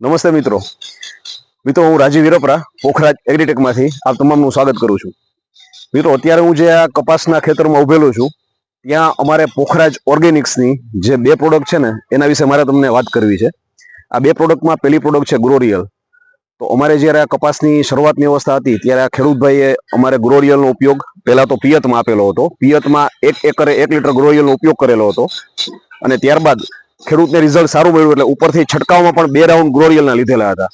નમસ્તે મિત્રો હું રાજીવ વિરપરા પોખરાજ એગ્રીટેકમાંથી આપ તમામનું સ્વાગત કરું છું। મિત્રો અત્યારે હું જે આ કપાસના ખેતરમાં ઉભેલો છું ત્યાં અમારે પોખરાજ ઓર્ગેનિક્સની જે બે પ્રોડક્ટ છે ને એના વિશે મારે તમને વાત કરવી છે। આ બે પ્રોડક્ટમાં પહેલી પ્રોડક્ટ છે ગ્રોરિયલ। તો અમારે જ્યારે આ કપાસની શરૂઆતની અવસ્થા હતી ત્યારે આ ખેડૂતભાઈએ અમારે ગ્રોરિયલનો ઉપયોગ પહેલાં તો પિયતમાં આપેલો હતો। પિયતમાં 1 એકરે 1 લીટર ગ્રોરિયલનો ઉપયોગ કરેલો હતો અને ત્યારબાદ ખેડૂતને રિઝલ્ટ સારું મળ્યું એટલે ઉપરથી છંટકાવમાં પણ 2 રાઉન્ડ ગ્રોરિયલના લીધેલા હતા।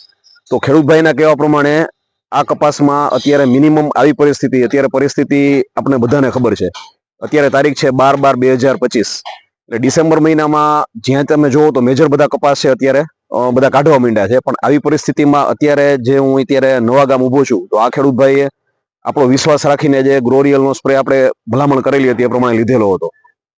તો ખેડૂતભાઈના કહેવા પ્રમાણે આ કપાસમાં અત્યારે મિનિમમ આવી પરિસ્થિતિ આપણે બધાને ખબર છે। અત્યારે તારીખ છે 12/12/2025 એટલે ડિસેમ્બર મહિનામાં જ્યાં તમે જોવો તો મેજર બધા કપાસ છે અત્યારે બધા કાઢવા માંડ્યા છે। પણ આવી પરિસ્થિતિમાં અત્યારે જે હું અત્યારે નવા ગામ ઊભો છું તો આ ખેડૂતભાઈએ આપણો વિશ્વાસ રાખીને જે ગ્રોરિયલનો સ્પ્રે આપણે ભલામણ કરેલી હતી એ પ્રમાણે લીધેલો હતો।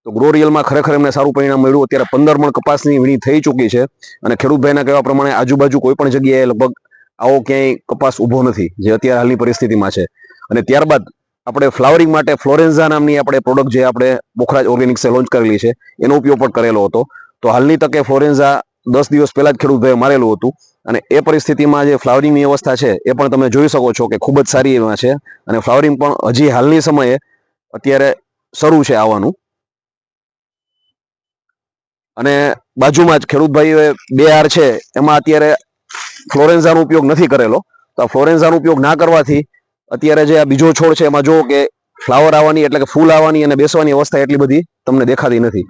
તો ગ્રોરિયલમાં ખરેખર એમને સારું પરિણામ મળ્યું। અત્યારે 15 મણ કપાસની વીણી થઈ ચૂકી છે અને ખેડૂતભાઈના કહેવા પ્રમાણે આજુબાજુ કોઈ પણ જગ્યાએ લગભગ આવો ક્યાંય કપાસ ઊભો નથી જે અત્યારે હાલની પરિસ્થિતિમાં છે। અને ત્યારબાદ આપણે ફ્લાવરિંગ માટે ફ્લોરેન્ઝા નામની આપણે પ્રોડક્ટ જે આપણે પોખરાજ ઓર્ગેનિક્સે લોન્ચ કરેલી છે એનો ઉપયોગ પણ કરેલો હતો। તો હાલની તકે ફ્લોરેન્ઝા 10 દિવસ પહેલા જ ખેડૂતભાઈએ મારેલું હતું અને એ પરિસ્થિતિમાં જે ફ્લાવરિંગની અવસ્થા છે એ પણ તમે જોઈ શકો છો કે ખૂબ જ સારી એમાં છે અને ફ્લાવરિંગ પણ હજી હાલની સમયે અત્યારે શરૂ છે આવવાનું। અને બાજુમાં જ ખેડૂતભાઈઓએ 2 આર છે એમાં અત્યારે ફ્લોરેન્ઝાનો ઉપયોગ નથી કરેલો। તો આ ફ્લોરેન્ઝાનો ઉપયોગ ના કરવાથી અત્યારે જે આ બીજો છોડ છે એમાં જુઓ કે ફ્લાવર આવવાની એટલે કે ફૂલ આવવાની અને બેસવાની અવસ્થા એટલી બધી તમને દેખાતી નથી।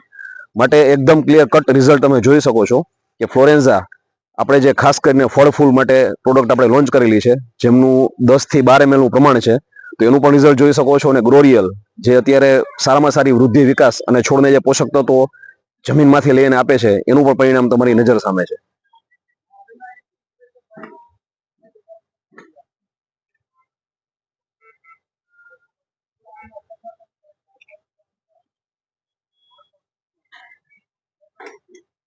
માટે એકદમ ક્લિયર કટ રિઝલ્ટ તમે જોઈ શકો છો કે ફ્લોરેન્ઝા આપણે જે ખાસ કરીને ફળ ફૂલ માટે પ્રોડક્ટ આપણે લોન્ચ કરેલી છે જેમનું 10 થી 12 ml નું પ્રમાણ છે તો એનું પણ રિઝલ્ટ જોઈ શકો છો। અને ગ્રોરિયલ જે અત્યારે સારામાં સારી વૃદ્ધિ વિકાસ અને છોડને જે પોષક તત્વો જમીનમાંથી લઈને આપે છે એનું પણ પરિણામ તમારી નજર સામે છે।